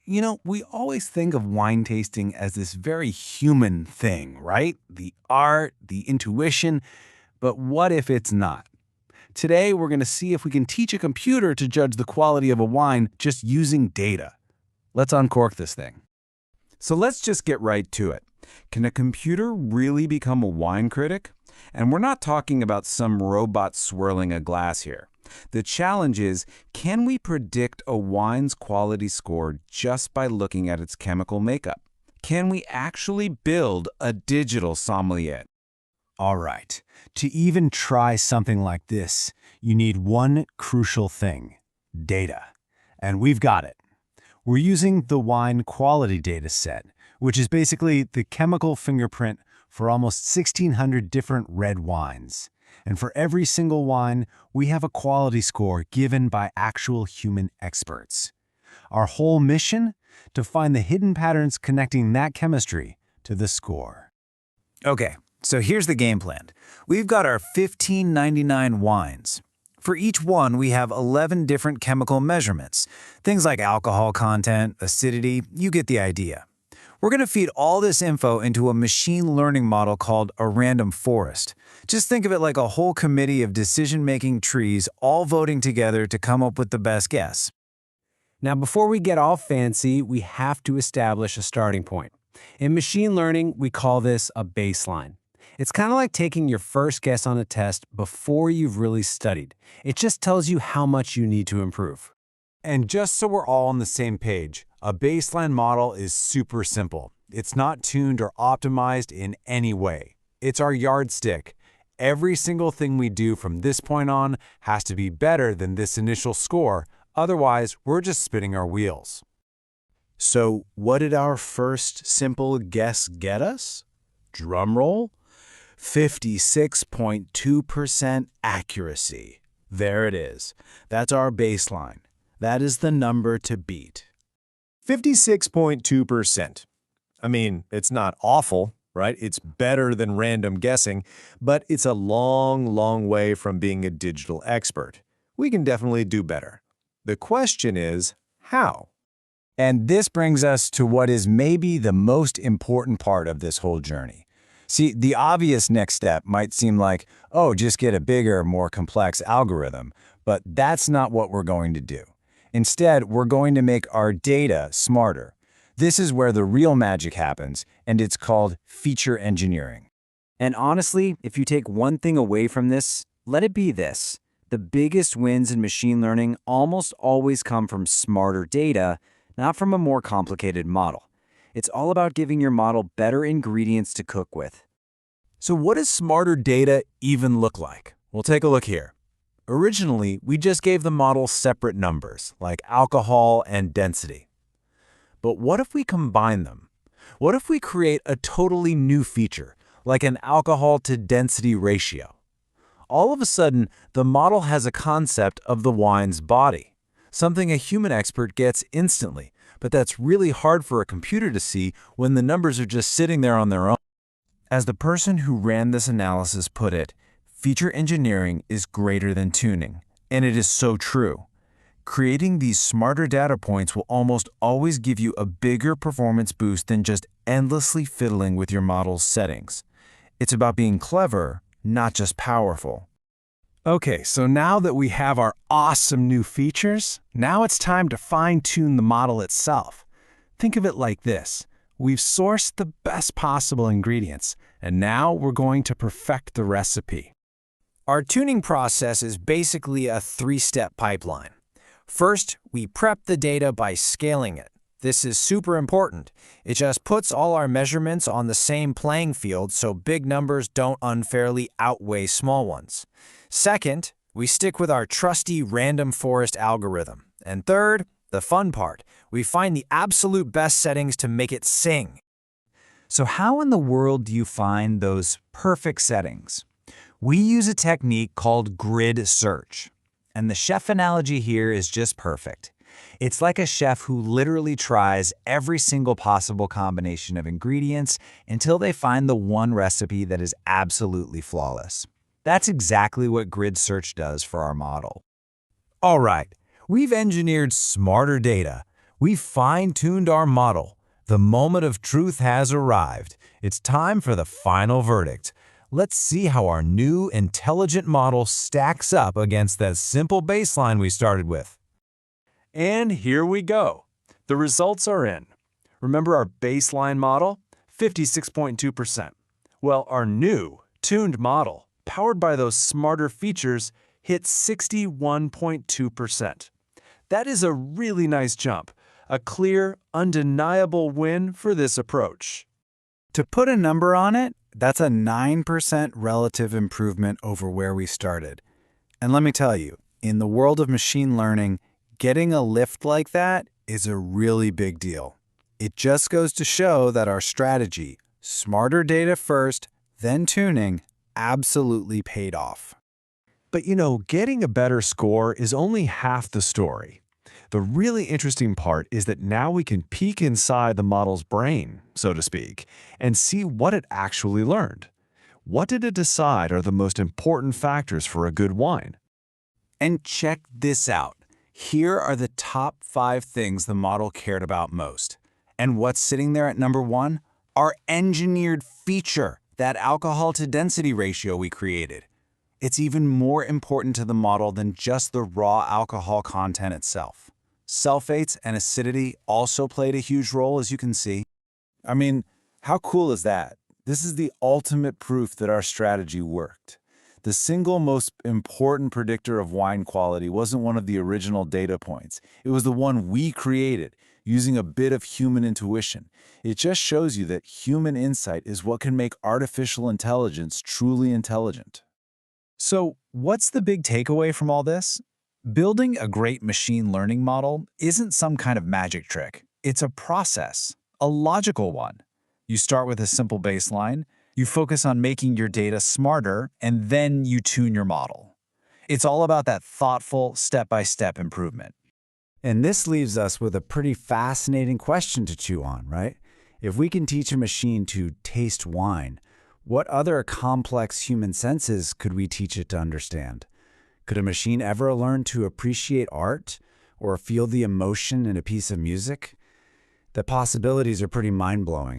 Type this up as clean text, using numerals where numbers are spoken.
We always think of wine tasting as this very human thing, right? The art, the intuition, but what if it's not? Today, we're going to see if we can teach a computer to judge the quality of a wine just using data. Let's uncork this thing. So let's just get right to it. Can a computer really become a wine critic? And we're not talking about some robot swirling a glass here. The challenge is, can we predict a wine's quality score just by looking at its chemical makeup? Can we actually build a digital sommelier? All right, to even try something like this, you need one crucial thing: data. And we've got it. We're using the wine quality data set, which is basically the chemical fingerprint for almost 1,600 different red wines. And for every single wine, we have a quality score given by actual human experts. Our whole mission? To find the hidden patterns connecting that chemistry to the score. Okay, so here's the game plan. We've got our 1599 wines. For each one, we have 11 different chemical measurements. Things like alcohol content, acidity, you get the idea. We're going to feed all this info into a machine learning model called a random forest. Just think of it like a whole committee of decision-making trees all voting together to come up with the best guess. Now, before we get all fancy, we have to establish a starting point. In machine learning, we call this a baseline. It's kind of like taking your first guess on a test before you've really studied. It just tells you how much you need to improve. And just so we're all on the same page, a baseline model is super simple. It's not tuned or optimized in any way. It's our yardstick. Every single thing we do from this point on has to be better than this initial score. Otherwise, we're just spinning our wheels. So what did our first simple guess get us? Drum roll. 56.2% accuracy. There it is. That's our baseline. That is the number to beat. 56.2%. I mean, it's not awful, right? It's better than random guessing, but it's a long, long way from being a digital expert. We can definitely do better. The question is, how? And this brings us to what is maybe the most important part of this whole journey. See, the obvious next step might seem like, oh, just get a bigger, more complex algorithm, but that's not what we're going to do. Instead, we're going to make our data smarter. This is where the real magic happens, and it's called feature engineering. And honestly, if you take one thing away from this, let it be this. The biggest wins in machine learning almost always come from smarter data, not from a more complicated model. It's all about giving your model better ingredients to cook with. So what does smarter data even look like? Well, take a look here. Originally, we just gave the model separate numbers, like alcohol and density. But what if we combine them? What if we create a totally new feature, like an alcohol-to-density ratio? All of a sudden, the model has a concept of the wine's body, something a human expert gets instantly, but that's really hard for a computer to see when the numbers are just sitting there on their own. As the person who ran this analysis put it, feature engineering is greater than tuning, and it is so true. Creating these smarter data points will almost always give you a bigger performance boost than just endlessly fiddling with your model's settings. It's about being clever, not just powerful. Okay, so now that we have our awesome new features, now it's time to fine-tune the model itself. Think of it like this. We've sourced the best possible ingredients, and now we're going to perfect the recipe. Our tuning process is basically a three-step pipeline. First, we prep the data by scaling it. This is super important. It just puts all our measurements on the same playing field so big numbers don't unfairly outweigh small ones. Second, we stick with our trusty random forest algorithm. And third, the fun part, we find the absolute best settings to make it sing. So how in the world do you find those perfect settings? We use a technique called grid search. And the chef analogy here is just perfect. It's like a chef who literally tries every single possible combination of ingredients until they find the one recipe that is absolutely flawless. That's exactly what grid search does for our model. All right, we've engineered smarter data. We fine-tuned our model. The moment of truth has arrived. It's time for the final verdict. Let's see how our new intelligent model stacks up against that simple baseline we started with. And here we go. The results are in. Remember our baseline model? 56.2%. Well, our new, tuned model, powered by those smarter features, hit 61.2%. That is a really nice jump, a clear, undeniable win for this approach. To put a number on it, that's a 9% relative improvement over where we started. And let me tell you, in the world of machine learning, getting a lift like that is a really big deal. It just goes to show that our strategy, smarter data first, then tuning, absolutely paid off. But getting a better score is only half the story. The really interesting part is that now we can peek inside the model's brain, so to speak, and see what it actually learned. What did it decide are the most important factors for a good wine? And check this out. Here are the top 5 things the model cared about most. And what's sitting there at number 1? Our engineered feature, that alcohol-to-density ratio we created. It's even more important to the model than just the raw alcohol content itself. Sulphates and acidity also played a huge role, as you can see. I mean, how cool is that? This is the ultimate proof that our strategy worked. The single most important predictor of wine quality wasn't one of the original data points. It was the one we created, using a bit of human intuition. It just shows you that human insight is what can make artificial intelligence truly intelligent. So, what's the big takeaway from all this? Building a great machine learning model isn't some kind of magic trick. It's a process, a logical one. You start with a simple baseline, you focus on making your data smarter, and then you tune your model. It's all about that thoughtful, step-by-step improvement. And this leaves us with a pretty fascinating question to chew on, right? If we can teach a machine to taste wine, what other complex human senses could we teach it to understand? Could a machine ever learn to appreciate art or feel the emotion in a piece of music? The possibilities are pretty mind-blowing.